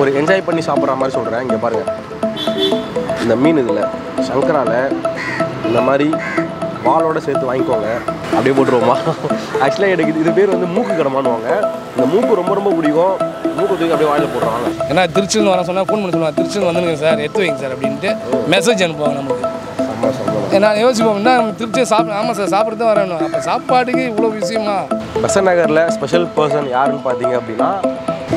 ஒரு என்ஜாய் பண்ணி சாப்பிட்ற மாதிரி சொல்கிறேன். இங்கே பாருங்கள், இந்த மீன் இதில் சங்கராவில் இந்த மாதிரி பாலோட சேர்த்து வாங்கிக்கோங்க. அப்படியே போட்டுருவோமா? ஆக்சுவலாக எனக்கு இது பேர் வந்து மூக்கு கடமானுவாங்க. இந்த மூக்கு ரொம்ப ரொம்ப பிடிக்கும். மூக்கு தூக்கி அப்படியே வாயில் போடுறாங்க. ஏன்னா திருச்சியில் வர சொன்னால் ஃபோன் பண்ணி சொல்லுவாங்க, திருச்சியில் வந்துங்க சார், எடுத்து வைங்க சார் அப்படின்ட்டு மெசேஜ் அனுப்புவாங்க நமக்கு. நான் யோசிப்போம், என்ன நம்ம திருச்சியை ஆமாம் சார் சாப்பிட்டு தான் வரணும். அப்போ சாப்பாட்டுக்கு இவ்வளோ விஷயமா? பெசன்ட் நகரில் ஸ்பெஷல் பர்சன் யாருன்னு பார்த்தீங்க அப்படின்னா,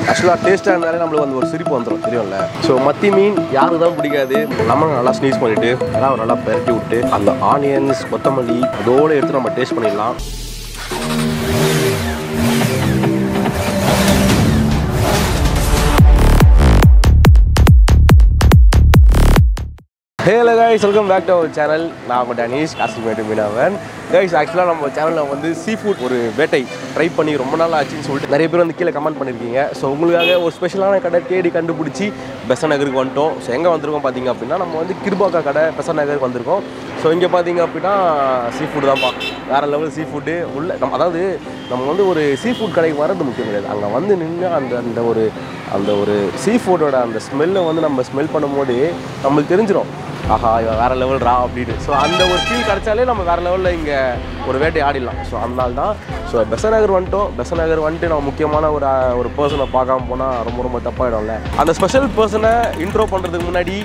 ஆக்சுவலாக டேஸ்ட்டாக இருந்தாலே நம்மளுக்கு வந்து ஒரு சிரிப்பு வந்துடும், தெரியும்ல. ஸோ மத்தி மீன் யாருக்கு தான் பிடிக்காது. நம்ம நல்லா ஸ்னீஸ் பண்ணிவிட்டு எல்லாம் நல்லா பெரட்டி விட்டு அந்த ஆனியன்ஸ் கொத்தமல்லி அதோடு எடுத்து நம்ம டேஸ்ட் பண்ணிடலாம். Hello guys, welcome back to our channel. நான் உங்கள் டனிஷ் காசிமேடு மீனவன். கைஸ், ஆக்சுவலாக நம்ம சேனலில் வந்து சீ ஃபுட் ஒரு வேட்டை ட்ரை பண்ணி ரொம்ப நாள் ஆச்சுன்னு சொல்லிட்டு நிறைய பேர் வந்து கீழே கமெண்ட் பண்ணியிருக்கீங்க. ஸோ உங்களுக்காக ஒரு ஸ்பெஷலான கடை தேடி கண்டுபிடிச்சி பெசன்ட் நகருக்கு வந்துட்டோம். ஸோ எங்கே வந்திருக்கோம் பார்த்தீங்க அப்படின்னா, நம்ம வந்து கிருபா அக்கா கடை பெசன்ட் நகருக்கு வந்திருக்கோம். ஸோ இங்கே பார்த்தீங்க அப்படின்னா சீ ஃபுட் தான்ப்பா, வேறு லெவல் சீ ஃபுட்டு உள்ள. அதாவது நம்ம வந்து ஒரு சீ ஃபுட் கடைக்கு வர்றது முக்கியம் கிடையாது. அங்கே வந்து நின்று அந்த ஒரு சீ ஃபுட்டோட அந்த ஸ்மெல்லை வந்து நம்ம ஸ்மெல் பண்ணும்போது நம்மளுக்கு தெரிஞ்சிடும், ஆஹா இவன் வேறு லெவல் ரா அப்படின்னு. ஸோ அந்த ஒரு ஃபீல் கிடச்சாலே நம்ம வேறு லெவலில் இங்கே ஒரு வேட்டை ஆடிடலாம். ஸோ அதனால தான் ஸோ பெசன்ட் நகர் வந்துட்டோம். பெசன்ட் நகர் வந்துட்டு நம்ம முக்கியமான ஒரு பர்சனை பார்க்காம போனால் ரொம்ப ரொம்ப தப்பாகிடும்ல. அந்த ஸ்பெஷல் பர்சனை இன்ட்ரோ பண்ணுறதுக்கு முன்னாடி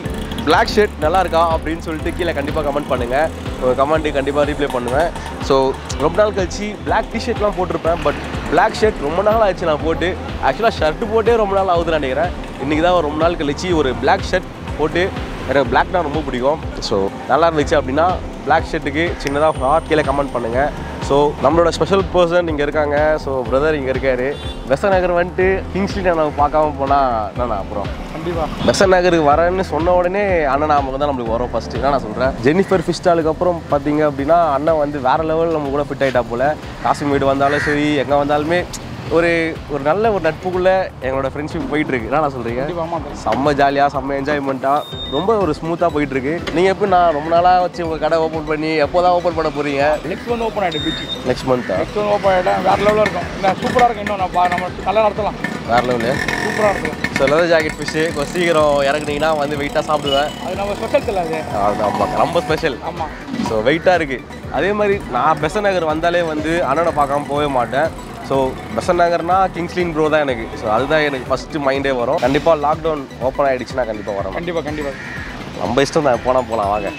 பிளாக் ஷர்ட் நல்லா இருக்கா அப்படின்னு சொல்லிட்டு கீழே கண்டிப்பாக கமெண்ட் பண்ணுங்கள். உங்கள் கமெண்ட்டு கண்டிப்பாக ரீப்ளை பண்ணுவேன். ஸோ ரொம்ப நாள் கழிச்சு பிளாக் டிஷர்ட்லாம் போட்டிருப்பேன், பட் பிளாக் ஷர்ட் ரொம்ப நாள் ஆச்சு நான் போட்டு. ஆக்சுவலாக ஷர்ட்டு போட்டே ரொம்ப நாள் ஆகுதுன்னு நினைக்கிறேன். இன்றைக்கி தான் ரொம்ப நாள் கழிச்சு ஒரு பிளாக் ஷர்ட் போட்டு. எனக்கு பிளாக்னா ரொம்ப பிடிக்கும். ஸோ நல்லா இருந்துச்சு அப்படின்னா பிளாக் ஷர்ட்டுக்கு சின்னதாக ஹார்ட் கீழே கமெண்ட் பண்ணுங்கள். ஸோ நம்மளோட ஸ்பெஷல் பர்சன் இங்கே இருக்காங்க. ஸோ பிரதர் இங்கே இருக்கார். பெசன்ட் நகர் வந்துட்டு கிங்ஸ்லி நம்ம பார்க்காம போனால் என்னண்ணா அப்புறம் கண்டிப்பாக பெசன்ட் நகருக்கு வரேன்னு சொன்ன உடனே அண்ணன் நாம தான் நம்மளுக்கு வரும் ஃபஸ்ட்டு. என்ன நான் சொல்கிறேன், ஜெனிஃபர் ஃபிஷ் ஸ்டாலுக்கு அப்புறம் பார்த்தீங்க அப்படின்னா அண்ணன் வந்து வேறு லெவல் நம்ம கூட ஃபிட் ஆகிட்டா போல். காசிமேடு வந்தாலும் சரி, எங்கே வந்தாலுமே ஒரு நல்ல ஒரு நட்புக்குள்ளே எங்களோட ஃப்ரெண்ட்ஷிப் போயிட்டுருக்கு. என்ன நான் சொல்கிறீங்க, செம்ம ஜாலியாக செம்ம என்ஜாய்மெண்ட்டாக ரொம்ப ஒரு ஸ்மூத்தாக போயிட்டுருக்கு. நீங்கள் எப்படி நான் ரொம்ப நாளாக வச்சு உங்கள் கடை ஓப்பன் பண்ணி எப்போ தான் ஓப்பன் பண்ண போகிறீங்க? நெக்ஸ்ட் மந்த் ஓப்பன் ஆகிடும். பீச் நெக்ஸ்ட் மந்த்தா? நெக்ஸ்ட் மந்த் ஓப்பன் ஆகிடும். வேறு லெவலில் இருக்கும். இல்லை சூப்பராக இருக்கும். இன்னும் நம்ம நல்லா நடத்தலாம். வேறு லெவலு சூப்பராக இருக்கும். ஸோ லெதர் ஜாக்கெட் ஃபிஷ்ஷு கொஞ்சம் சீக்கிரம் இறக்குனீங்கன்னா வந்து வெயிட்டாக சாப்பிடுவேன். அது நம்ம ஸ்பெஷல் இல்லை. அது ஆமாம், ரொம்ப ஸ்பெஷல். ஆமாம். ஸோ வெயிட்டாக இருக்குது. அதே மாதிரி நான் பெசன்ட் நகர் வந்தாலே வந்து அண்ணனை பார்க்காம போகவே மாட்டேன். ஸோ பெசன்ட் நகர்னா கிங்ஸ்லின் ப்ரோ தான் எனக்கு. ஸோ அதுதான் எனக்கு ஃபஸ்ட்டு மைண்டே வரும். கண்டிப்பாக லாக்டவுன் ஓப்பன் ஆகிடுச்சுன்னா கண்டிப்பாக வரோம். கண்டிப்பாக நம்ம இஷ்டம் தான், போகலாம் வாங்க.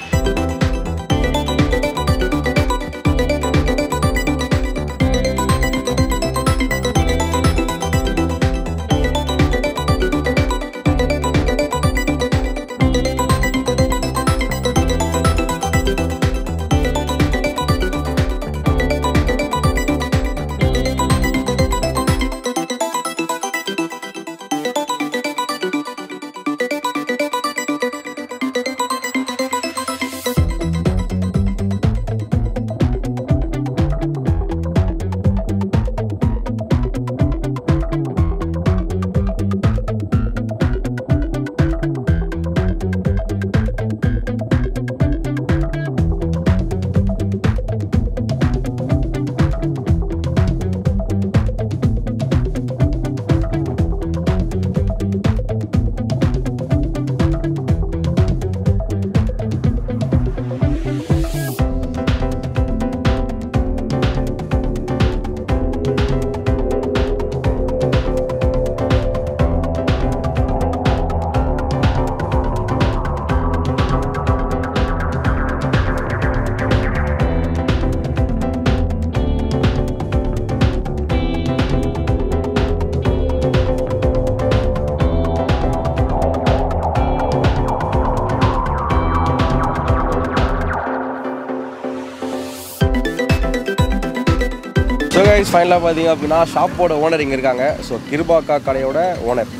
ஃபைனலாக பார்த்தீங்க அப்படின்னா ஷாப்போட ஓனர் இங்கே இருக்காங்க. ஸோ கிருபா அக்கா கடையோட ஓனர்.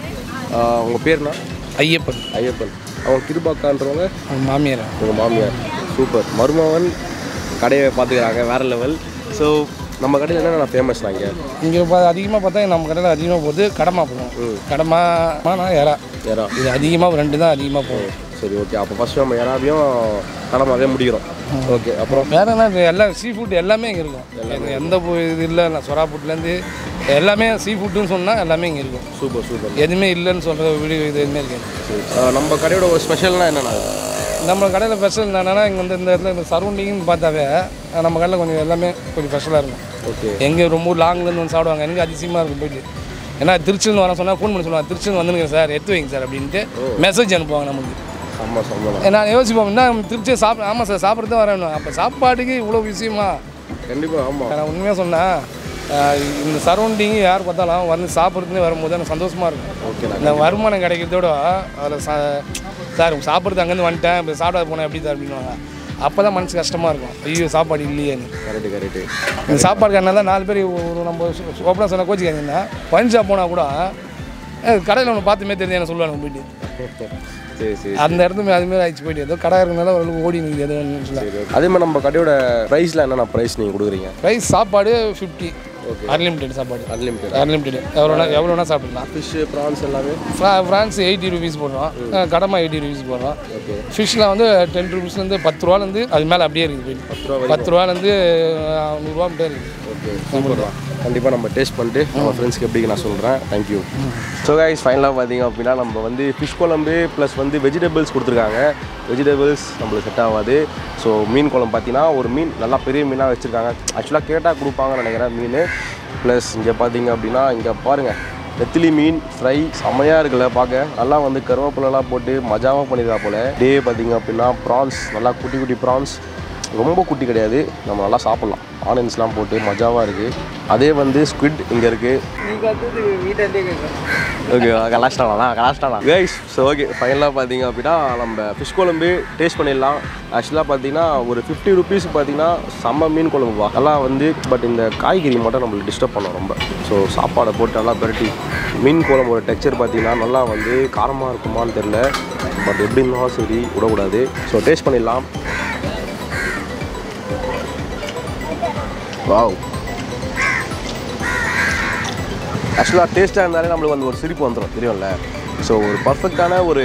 உங்கள் பேர்னா? ஐயப்பன். அவங்க கிருபா அக்கான்றவங்க மாமியார். உங்கள் மாமியார். சூப்பர். மருமகன் கடையை பார்த்துக்கிறாங்க, வேறு லெவல். ஸோ நம்ம கடையில் என்னென்ன ஃபேமஸ் இங்கே அதிகமாக பார்த்தா நம்ம கடையில் அதிகமாக போகுது கடமா போகும். கடமா எறா இது அதிகமாக ரெண்டு தான் அதிகமாக போகும். சரி ஓகே. அப்போ ஃபஸ்ட்டு நம்ம எல்லாரையும் கடமாவே முடிக்கிறோம். ஓகே. அப்புறம் வேறு என்ன எல்லாம் சீ ஃபுட் எல்லாமே இங்கே இருக்கும். எந்த இது இல்லை சொரா ஃபுட்லேருந்து எல்லாமே சீ ஃபுட்டுன்னு சொன்னால் எல்லாமே இங்கே இருக்கும். Super super. எதுவுமே இல்லைன்னு சொல்கிற வீடியோ இது எதுவுமே இருக்காது. நம்ம கடையோட ஒரு ஸ்பெஷல்னால் என்னென்னா நம்ம கடையில் ஸ்பெஷல் என்னென்னா இங்கே வந்து இந்த இடத்துல இந்த சரௌண்டிங்னு பார்த்தாவே நம்ம கடையில் கொஞ்சம் எல்லாமே கொஞ்சம் ஸ்பெஷலாக இருக்கும். ஓகே. எங்கே ரொம்ப லாங்லேருந்து வந்து சாப்பிடுவாங்க. எனக்கு அதிசயமாக இருக்கும் போயிட்டு. ஏன்னா திருச்சிலேருந்து வர சொன்னால் ஃபோன் பண்ணி சொல்லுவாங்க திருச்சிலேருந்து வந்துருங்க சார் எடுத்து வைங்க சார் அப்படின்ட்டு மெசேஜ் அனுப்புவாங்க நமக்கு. நான் யோசிப்போம் என்ன திருச்சியை ஆமாம் சார் சாப்பிட்றது தான் வரணும். அப்போ சாப்பாட்டுக்கு இவ்வளோ விஷயமா? கண்டிப்பாக. ஆமாம். நான் உண்மையாக சொன்னேன் இந்த சரௌண்டிங்கு யார் பார்த்தாலும் வந்து சாப்பிட்றதுன்னு வரும்போது எனக்கு சந்தோஷமாக இருக்கும். ஓகே. இந்த வருமானம் கிடைக்கிறதோட அதில் சார் சாப்பிட்றது அங்கேருந்து வந்துட்டேன் இப்போ சாப்பிடாது போனேன் எப்படி சார் அப்படின்வாங்க. அப்போ தான் மனசு கஷ்டமாக இருக்கும். ஐயோ சாப்பாடு இல்லையேன்னு. கரெக்டு. இந்த சாப்பாடு என்ன தான் 4 பேர் ஒரு நம்ம ஓப்பனாக சொன்னால் கோச்சிக்காங்கன்னா பஞ்சாப் போனால் கூட கடையில் ஒன்று பார்த்துமே தெரிஞ்சு என்ன சொல்லுவாங்க போயிட்டு. சரி. அந்த இடத்துல அதுமாரி ஆயிடுச்சு போயிட்டு. ஏதோ கடை இருக்கிறதுனால ஒரு ஓடி நிற்குது எதுவும் சொல்லலாம். அதே மாதிரி நம்ம கடையோட ப்ரைஸில் என்னென்ன ப்ரைஸ் நீங்கள் கொடுக்குறீங்க? ப்ரைஸ் சாப்பாடு 50. ஓகே. அன்லிமிட்டெட் சாப்பாடு. அன்லிமிட்டெட் எவ்வளோனா சாப்பிடலாம். ஃபிஷ்ஷு ப்ரான்ஸ் எல்லாமே ஃப்ரான்ஸ் 80 ரூபீஸ் போடுறோம். கடமா 80 ரூபீஸ் போடுறோம். ஓகே. ஃபிஷ்ஷில் வந்து 10 ரூபீஸ்லேருந்து 10 ரூபாலேருந்து அது மேலே அப்படியே இருக்குது போயிட்டு. 10 ரூபாலேருந்து 100 ரூபா மட்டும் இருக்குது. ஓகே. சூப்பர். கண்டிப்பாக நம்ம டேஸ்ட் பண்ணிட்டு நம்ம ஃப்ரெண்ட்ஸ்க்கு எப்படி நான் சொல்கிறேன். தேங்க்யூ. ஸோ கைஸ் ஃபைனலாக பார்த்தீங்க அப்படின்னா நம்ம வந்து ஃபிஷ் குழம்பு ப்ளஸ் வந்து வெஜிடபிள்ஸ் கொடுத்துருக்காங்க. வெஜிடபிள்ஸ் நம்மளுக்கு செட் ஆகாது. ஸோ மீன் குழம்பு பார்த்தீங்கன்னா ஒரு மீன் நல்லா பெரிய மீனாக வச்சுருக்காங்க. ஆக்சுவலாக கேட்டால் கொடுப்பாங்கன்னு நினைக்கிறேன் மீன். ப்ளஸ் இங்கே பார்த்தீங்க அப்படின்னா இங்கே பாருங்கள் நெத்திலி மீன் ஃப்ரை செம்மையாக இருக்குல்ல பார்க்க. நல்லா வந்து கருவேப்பிலலாம் போட்டு மஜாவாக பண்ணியிருக்கா போல். டே பார்த்தீங்க அப்படின்னா ப்ரான்ஸ் நல்லா குட்டி குட்டி ப்ரான்ஸ், ரொம்ப குட்டி கிடையாது, நம்ம நல்லா சாப்பிட்லாம். ஆனியன்ஸ்லாம் போட்டு மஜாவாக இருக்குது. அதே வந்து ஸ்குவிட் இங்கே இருக்குது. ஓகே கலாஸ்டானா கைஸ். ஸோ ஓகே ஃபைனலாக பார்த்தீங்க அப்படின்னா நம்ம ஃபிஷ் குழம்பு டேஸ்ட் பண்ணிடலாம். ஆக்சுவலாக பார்த்தீங்கன்னா ஒரு 50 ரூபீஸ் பார்த்தீங்கன்னா செம்ம மீன் குழம்புவா நல்லா வந்து. பட் இந்த காய்கறி மட்டும் நம்மளுக்கு டிஸ்டர்ப் பண்ணோம் ரொம்ப. ஸோ சாப்பாடை போட்டு நல்லா பெரட்டி மீன் குழம்போட டெக்ஸ்சர் பார்த்தீங்கன்னா நல்லா வந்து காரமாக இருக்குமான்னு தெரில. பட் எப்படி இருந்தாலும் சரி விடக்கூடாது. ஸோ டேஸ்ட் பண்ணிடலாம். வாவ். ஆக்சுவலாக டேஸ்ட்டாக இருந்தாலே நம்மளுக்கு வந்து ஒரு சிரிப்பு வந்துடும் தெரியும்ல. ஸோ ஒரு பர்ஃபெக்டான ஒரு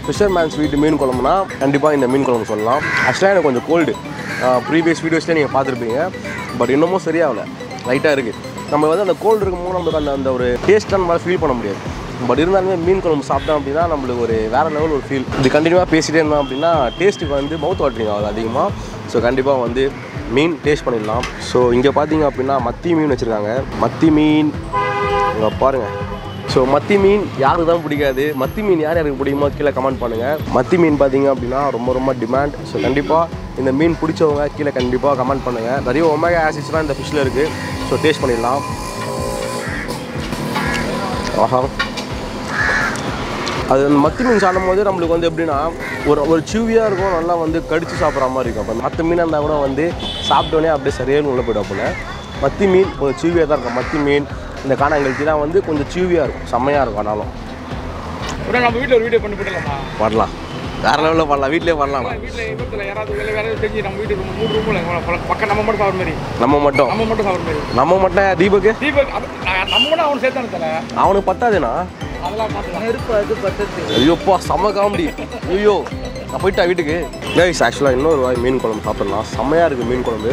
ஃபிஷர்மேன்ஸ் வீட்டு மீன் குழம்புனா கண்டிப்பாக இந்த மீன் குழம்பு சொல்லலாம். ஆக்சுவலாக எனக்கு கொஞ்சம் கோல்டு. ப்ரீவியஸ் வீடியோஸ்லேயே நீங்கள் பார்த்துருப்பீங்க. பட் இன்னமும் சரியாகலை, லைட்டாக இருக்குது. நம்ம வந்து அந்த கோல்டு இருக்கும்போது நம்மளுக்கு அந்த ஒரு டேஸ்ட்டாக நம்மளால் ஃபீல் பண்ண முடியாது. பட் இருந்தாலுமே மீன் குழம்பு சாப்பிட்டோம் அப்படின்னா நம்மளுக்கு ஒரு வேறு லெவல் ஒரு ஃபீல். இது கண்டினியூவாக பேசிகிட்டே இருந்தோம் அப்படின்னா டேஸ்ட்டுக்கு வந்து மவுத் வாட்டரிங் ஆகுது அதிகமாக. ஸோ கண்டிப்பாக வந்து மீன் டேஸ்ட் பண்ணிடலாம். ஸோ இங்கே பார்த்தீங்க அப்படின்னா மத்தி மீன் வச்சுருக்காங்க. மத்தி மீன் இங்கே பாருங்கள். ஸோ மத்தி மீன் யாருக்கு தான் பிடிக்காது? மத்தி மீன் யார் யாருக்கு பிடிக்குமோ கீழே கமெண்ட் பண்ணுங்கள். மத்தி மீன் பார்த்தீங்க அப்படின்னா ரொம்ப ரொம்ப டிமாண்ட். ஸோ கண்டிப்பாக இந்த மீன் பிடிச்சவங்க கீழே கண்டிப்பாக கமெண்ட் பண்ணுங்கள். நிறைய ஒமேகா ஆசிட்ஸ்லாம் இந்த ஃபிஷ்ஷில் இருக்குது. ஸோ டேஸ்ட் பண்ணிடலாம். ஆஹா, அது அந்த மத்தி மீன் சாப்பிடும் போது நம்மளுக்கு வந்து எப்படின்னா ஒரு சிவியாக இருக்கும், நல்லா வந்து கடிச்சு சாப்பிட்ற மாதிரி இருக்கும். அப்போ மற்ற மீனாக இருந்தால் கூட வந்து சாப்பிட்டோன்னே அப்படியே சரியான உள்ள போய்டும் போல். மத்தி மீன் கொஞ்சம் சிவியாக தான் இருக்கும். மத்தி மீன் இந்த காணாங்கழுத்திலாம் வந்து கொஞ்சம் சிவியாக இருக்கும், செம்மையாக இருக்கும். ஆனாலும் நம்ம வீட்டில் ஒரு வீடியோ பண்ணி போடலாமா? பண்ணலாம், வேறு லெவலில் பண்ணலாம். வீட்டிலே பண்ணலாம். வீட்டில் யாராவது செஞ்சு நம்ம வீட்டுக்கு 3 ரூமில் பக்கம் நம்ம மட்டும் சாப்பிட்ற மாதிரி. நம்ம மட்டும் சாப்பிட்ற மாதிரி. நம்ம மட்டும் தீபக்கு நம்ம மட்டும் அவனு சேர்த்தானு அவனுக்கு பத்தாதுண்ணா. ஐயோப்பா செம்ம காமெடி. ஐயோ நான் போயிட்டா வீட்டுக்கு. கைஸ் ஆக்சுவலாக இன்னொரு வாய் மீன் குழம்பு சாப்பிட்லாம். செம்மையாக இருக்குது மீன் குழம்பு.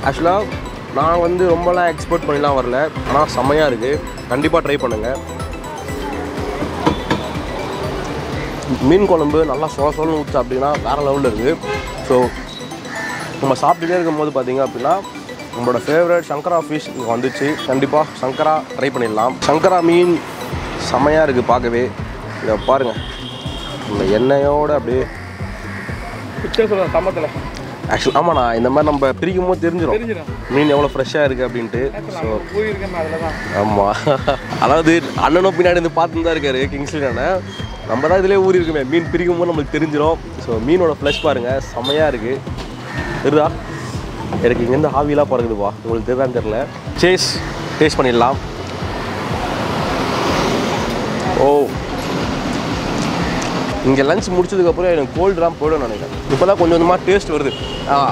ஆக்சுவலாக நான் வந்து ரொம்பலாம் எக்ஸ்போர்ட் பண்ணிலாம் வரல, ஆனால் செம்மையாக இருக்குது. கண்டிப்பாக ட்ரை பண்ணுங்கள். மீன் குழம்பு நல்லா சோளன்னு ஊற்று அப்படின்னா வேறு லெவலில் இருக்குது. ஸோ நம்ம சாப்பிட்டுட்டே இருக்கும்போது பார்த்தீங்க அப்படின்னா நம்மளோட ஃபேவரட் சங்கரா ஃபிஷ் இங்கே வந்துச்சு. கண்டிப்பாக சங்கரா ட்ரை பண்ணிடலாம். சங்கரா மீன் செம்மையாக இருக்குது பார்க்கவே. இதை பாருங்கள், இந்த எண்ணெயோடு அப்படியே சமத்தில். ஆக்சுவலி ஆமாண்ணா, இந்த மாதிரி நம்ம பிரிக்கும் போது தெரிஞ்சிடும் மீன் எவ்வளோ ஃப்ரெஷ்ஷாக இருக்குது அப்படின்ட்டு. ஸோ ஆமாம், அதாவது அண்ணனும் பின்னாடி இருந்து பார்த்து தான் இருக்காரு கிங்ஸ்லி அண்ணன். நம்ம தான் இதிலே ஊறி இருக்குமே, மீன் பிரிக்கும் போது நம்மளுக்கு தெரிஞ்சிடும். ஸோ மீனோட ஃப்ளஷ் பாருங்கள் செம்மையாக இருக்குது. தெரியுதா? எனக்கு இங்கேருந்து ஹாவிலாம் பறக்குதுப்பா, உங்களுக்கு தெரியுதான்னு தெரில. டேஸ்ட் பண்ணிடலாம். ஓ, இங்கே லஞ்ச் முடிச்சதுக்கப்புறம் எனக்கு கோல்டுலாம் போய்டும் நினைக்கிறேன். இப்போ தான் கொஞ்சம் கொஞ்சமாக டேஸ்ட் வருது.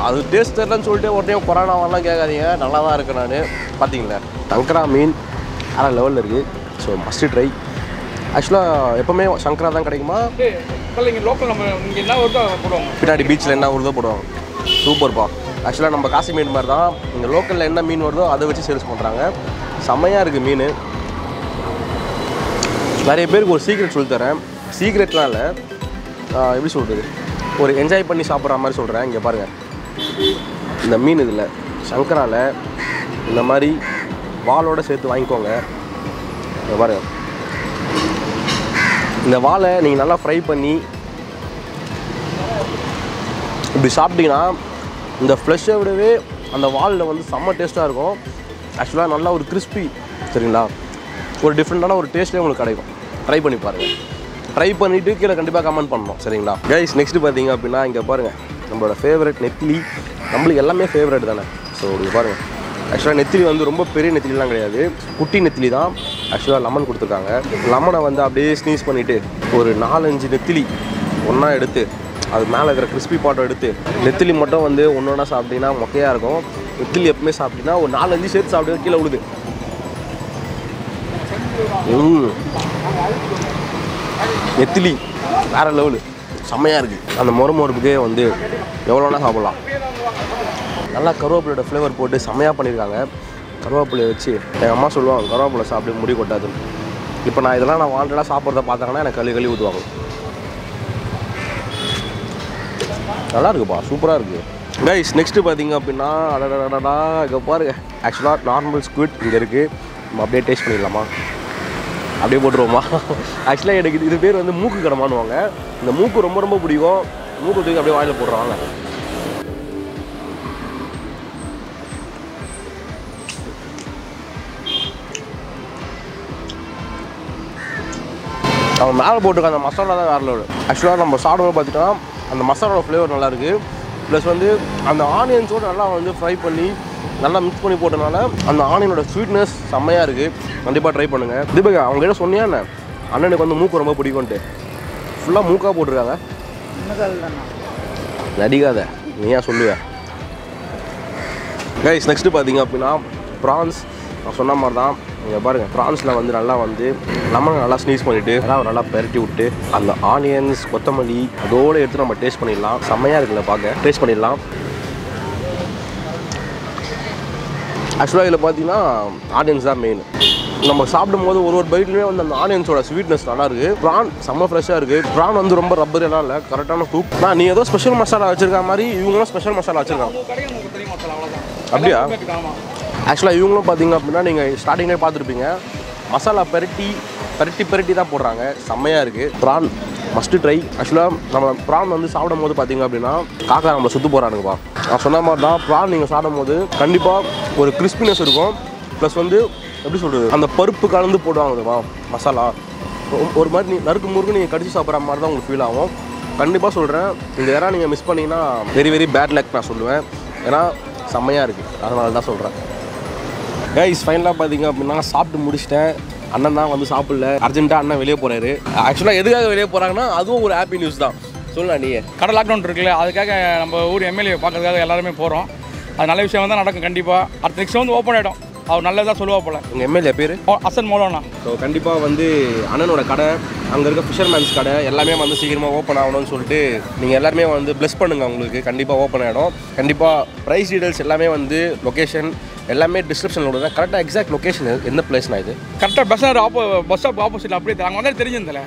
அது டேஸ்ட் தெரியலன்னு சொல்லிட்டு உடனே கொரோனா வரலாம் கேட்காதீங்க, நல்லா தான் இருக்கேன் நான். பார்த்தீங்களா, சங்கரா மீன் வேறு லெவலில் இருக்குது. So must try. ஆக்சுவலாக எப்போவுமே சங்கரா தான் கிடைக்குமா? இங்கே லோக்கல் நம்ம இங்கே என்ன வருதோ போடுவாங்க. பின்னாடி பீச்சில் என்ன வருதோ போடுவாங்க. சூப்பர்ப்பா. ஆக்சுவலாக நம்ம காசிமேடு மாதிரி தான் இங்கே லோக்கலில் என்ன மீன் வருதோ அதை வச்சு சேல்ஸ் பண்ணுறாங்க. செம்மையாக இருக்குது மீன். நிறைய பேருக்கு ஒரு சீக்ரெட் சொல்லித்தரேன். சீக்ரெட்லாம் இல்லை, எப்படி சொல்கிறது, ஒரு என்ஜாய் பண்ணி சாப்பிட்ற மாதிரி சொல்கிறேன். இங்கே பாருங்கள், இந்த மீன் இதில் சங்கராவில் இந்த மாதிரி வாலோடு சேர்த்து வாங்கிக்கோங்க. இங்கே பாருங்கள், இந்த வாலை நீங்கள் நல்லா ஃப்ரை பண்ணி இப்படி சாப்பிட்டீங்கன்னா இந்த ஃப்ளெஷ்ஷை விடவே அந்த வாலில் வந்து செம்ம டேஸ்ட்டாக இருக்கும். ஆக்சுவலாக நல்லா ஒரு கிறிஸ்பி, சரிங்களா, ஒரு டிஃப்ரெண்ட்டான ஒரு டேஸ்ட்டே உங்களுக்கு கிடைக்கும். ட்ரை பண்ணி பாருங்கள். ட்ரை பண்ணிவிட்டு கீழே கண்டிப்பாக கமெண்ட் பண்ணணும், சரிங்களா கைஸ். நெக்ஸ்ட்டு பார்த்தீங்க அப்படின்னா இங்கே பாருங்கள், நம்மளோட ஃபேவரட் நெத்திலி. நம்மளுக்கு எல்லாமே ஃபேவரட் தானே. ஸோ இங்கே பாருங்கள், ஆக்சுவலாக நெத்திலி வந்து ரொம்ப பெரிய நெத்திலிலாம் கிடையாது, குட்டி நெத்திலி தான். ஆக்சுவலாக லெமன் கொடுத்துருக்காங்க. லெமனை வந்து அப்படியே ஸ்னீஸ் பண்ணிவிட்டு ஒரு 4-5 நெத்திலி ஒன்றா எடுத்து அது மேலே இருக்கிற கிறிஸ்பி பாட்டை எடுத்து, நெத்திலி மட்டும் வந்து ஒன்று ஒன்றா சாப்பிட்டீங்கன்னா மொக்கையாக இருக்கும். நெத்திலி எப்பவுமே சாப்பிட்டீங்கன்னா ஒரு 4-5 சேர்த்து சாப்பிட்டு கீழே விழுது. நெத்திலி வேறு லெவலு, செம்மையாக இருக்குது. அந்த மொறுப்புக்கே வந்து எவ்வளோனா சாப்பிட்லாம். நல்லா கருவேப்பிலையோட ஃப்ளேவர் போட்டு செம்மையாக பண்ணியிருக்காங்க. கருவேப்பிலையை வச்சு எங்கள் அம்மா சொல்லுவாங்க, கருவேப்பிலை சாப்பிட்டு முடி கொட்டாதுன்னு. இப்போ நான் இதெல்லாம் வாண்டடாக சாப்பிட்றத பார்த்தாங்கன்னா எனக்கு கழுவி ஊற்றுவாங்க. நல்லா இருக்குப்பா, சூப்பராக இருக்குது கைஸ். நெக்ஸ்ட்டு பார்த்தீங்க அப்படின்னா அடடா இங்கே பாருங்க, ஆக்சுவலாக நார்மல் ஸ்குவிட் இங்கே இருக்குது. நம்ம அப்படியே டேஸ்ட் பண்ணிடலாமா? அப்படியே போட்டுருவோமா? ஆக்சுவலாக எனக்கு இது பேர் வந்து மூக்கு கடமானுவாங்க. இந்த மூக்கு ரொம்ப ரொம்ப பிடிக்கும். மூக்கு தூக்கி அப்படியே வாயில் போடுறாங்க. அவங்க மேலே போட்டுருக்க அந்த மசாலா தான் வேறு லெவல். ஆக்சுவலாக நம்ம சாப்பிடும்போது பார்த்துட்டோம்னா அந்த மசாலோட ஃப்ளேவர் நல்லாயிருக்கு. ப்ளஸ் வந்து அந்த ஆனியன்ஸோடு நல்லா வந்து ஃப்ரை பண்ணி நல்லா மிக்ஸ் பண்ணி போட்டனால அந்த ஆனியனோட ஸ்வீட்னஸ் செம்மையாக இருக்குது. கண்டிப்பாக ட்ரை பண்ணுங்கள். தீபக் அவங்ககிட்ட சொன்னியா என்ன, அண்ணனுக்கு வந்து மூக்கு ரொம்ப பிடிக்கும்ன்ட்டு ஃபுல்லாக மூக்காக போட்டிருக்காங்க. நடிக்காத, நீயா சொல்லுவேன் கைஸ். நெக்ஸ்ட்டு பார்த்தீங்க அப்படின்னா ப்ரான்ஸ். நான் சொன்ன மாதிரி தான் இங்கே பாருங்கள், ப்ரான்ஸில் வந்து நல்லா வந்து லெமனை நல்லா ஸ்னீஸ் பண்ணிவிட்டு நல்லா பெரட்டி விட்டு அந்த ஆனியன்ஸ் கொத்தமல்லி அதோடு எடுத்து நம்ம டேஸ்ட் பண்ணிடலாம். செம்மையாக இருக்குல்ல பார்க்க, டேஸ்ட் பண்ணிடலாம். ஆக்சுவலாக இதில் பார்த்தீங்கன்னா ஆனியன்ஸ் தான் மெயின். நம்ம சாப்பிடும் போது ஒரு பைட்லேயுமே வந்து அந்த ஆனியன்ஸோட ஸ்வீட்னஸ் நல்லா இருக்குது. ப்ரான் செம்ம ஃப்ரெஷ்ஷாக இருக்குது. ப்ரான் வந்து ரொம்ப ரப்பரெல்லாம் இல்லை, கரெக்டான குக். நீ ஏதோ ஸ்பெஷல் மசாலா வச்சுருக்க மாதிரி இவங்களும் ஸ்பெஷல் மசாலா வச்சுருக்காங்க. அப்படியா? ஆக்சுவலாக இவங்களும் பார்த்தீங்க அப்படின்னா நீங்கள் ஸ்டார்டிங்லேயே பார்த்துருப்பீங்க, மசாலா பெரட்டி தான் போடுறாங்க. செம்மையாக இருக்குது. Prawn must try. ஆக்சுவலாக நம்ம ப்ரான் வந்து சாப்பிடும் போது பார்த்தீங்க அப்படின்னா காக்கா நம்மளை சுற்று போகிறானுங்கப்பா. நான் சொன்ன மாதிரி தான் ப்ரான் நீங்கள் சாப்பிடும் போது கண்டிப்பாக ஒரு கிறிஸ்பினஸ் இருக்கும். ப்ளஸ் வந்து எப்படி சொல்கிறது, அந்த பருப்பு கலந்து போடுவாங்கப்பா மசாலா. ஒரு மாதிரி நறுக்கு முறுக்கு நீங்கள் கடிச்சு சாப்பிட்ற மாதிரி தான் உங்களுக்கு ஃபீல் ஆகும். கண்டிப்பாக சொல்கிறேன், இந்த யாராவது நீங்கள் மிஸ் பண்ணிங்கன்னா வெரி வெரி பேட் லக் நான் சொல்லுவேன். ஏன்னா செம்மையாக இருக்குது, அதனால தான் சொல்கிறேன் கைஸ். ஃபைனலாக பார்த்தீங்க அப்படின்னா சாப்பிட்டு முடிச்சிட்டேன். அண்ணன் தான் வந்து சாப்பிடல, அர்ஜென்ட்டாக அண்ணன் வெளியே போகிறாரு. ஆக்சுவலாக எதுக்காக வெளியே போகிறாங்கன்னா அதுவும் ஒரு ஹாப்பி நியூஸ் தான். சொல்லலாம் நீ கடை லாக்டவுன் இருக்குல்ல, அதுக்காக நம்ம ஊர் எம்எல்ஏ பார்க்கறதுக்காக எல்லாருமே போகிறோம். அது நல்ல விஷயம் தான் நடக்கும். கண்டிப்பாக அடுத்த நெக்ஸ்ட் வந்து ஓப்பன் ஆகிடும். அவர் நல்லதாக சொல்லுவா போல். உங்கள் எம்எல்ஏ பேர் அசன் மோலோண்ணா. ஸோ கண்டிப்பாக வந்து அண்ணனோட கடை, அங்கே இருக்க ஃபிஷர்மேன்ஸ் கடை எல்லாமே வந்து சீக்கிரமாக ஓப்பன் ஆகணும்னு சொல்லிட்டு நீங்கள் எல்லாருமே வந்து ப்ளஸ் பண்ணுங்கள். உங்களுக்கு கண்டிப்பாக ஓப்பன் ஆகிடும். கண்டிப்பாக ப்ரைஸ் டீடைல்ஸ் எல்லாமே வந்து லொக்கேஷன் எல்லாமே டிஸ்கிரிப்ஷனில் விடுறேன். கரெக்டாக எக்ஸாக்ட் லொக்கேஷன் எந்த பிளேஸ்னா இது? கரெக்டாக பஸ் ஸ்டாப் ஆப்போசிட்டில் அப்படியே அங்கே வந்து தெரிஞ்சிருந்தல.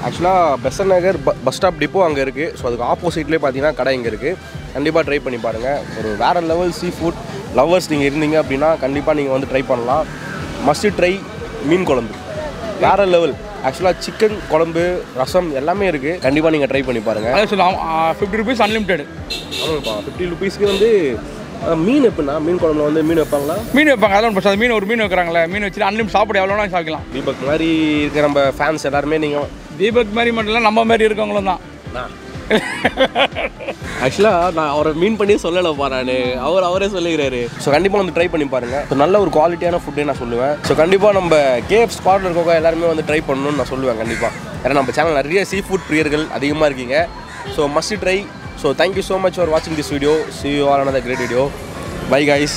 ஆக்சுவலாக பெசன்ட் நகர் பஸ் ஸ்டாப் டிப்போ அங்கே இருக்குது. ஸோ அதுக்கு ஆப்போசிட்லேயே பார்த்தீங்கன்னா கடை இங்கே இருக்குது. கண்டிப்பாக ட்ரை பண்ணி பாருங்கள். ஒரு வேறு லெவல் சீ ஃபுட் லவ்வர்ஸ் நீங்கள் இருந்தீங்க அப்படின்னா கண்டிப்பாக நீங்கள் வந்து ட்ரை பண்ணலாம். மஸ்ட்டு ட்ரை மீன் குழம்பு வேறு லெவல். ஆக்சுவலாக சிக்கன் குழம்பு, ரசம் எல்லாமே இருக்குது. கண்டிப்பாக நீங்கள் ட்ரை பண்ணி பாருங்கள். அதே சொல்லலாம், 50 rupees அன்லிமிட்டெட். ஆமாப்பா, 50 rupeesக்கு வந்து மீன் எப்படின்னா மீன் குழம்புல வந்து மீன் வைப்பாங்களா? மீன் வைப்பாங்க. அதெல்லாம் பிரச்சனை. மீன் ஒரு மீன் வைக்கிறாங்களே, மீன் வச்சுட்டு அன்லிமிட் சாப்பிட எவ்வளோனா சாப்பிடலாம். தீபக் மாதிரி இருக்கிற நம்ம ஃபேன்ஸ் எல்லாருமே நீங்கள் தீபக் மாதிரி மட்டும் இல்லை, நம்ம மாதிரி இருக்கவங்களும் தான். ஆக்சுவலாக நான் அவரை மீன் பண்ணி சொல்லலைப்பா, நான் அவரே சொல்லிக்கிறாரு. ஸோ கண்டிப்பாக வந்து ட்ரை பண்ணி பாருங்கள். ஸோ நல்ல ஒரு குவாலிட்டியான ஃபுட்டே நான் சொல்லுவேன். ஸோ கண்டிப்பாக நம்ம கேஎஃப் ஸ்பாட்டில் இருக்கவங்க எல்லாருமே வந்து ட்ரை பண்ணணும்னு நான் சொல்லுவேன் கண்டிப்பாக. ஏன்னா நம்ம சேனல் நிறைய சீ ஃபுட் பிரியர்கள் அதிகமாக இருக்கீங்க. So must try. So thank you so much for வாட்சிங் this video. See you all another great video. Bye guys.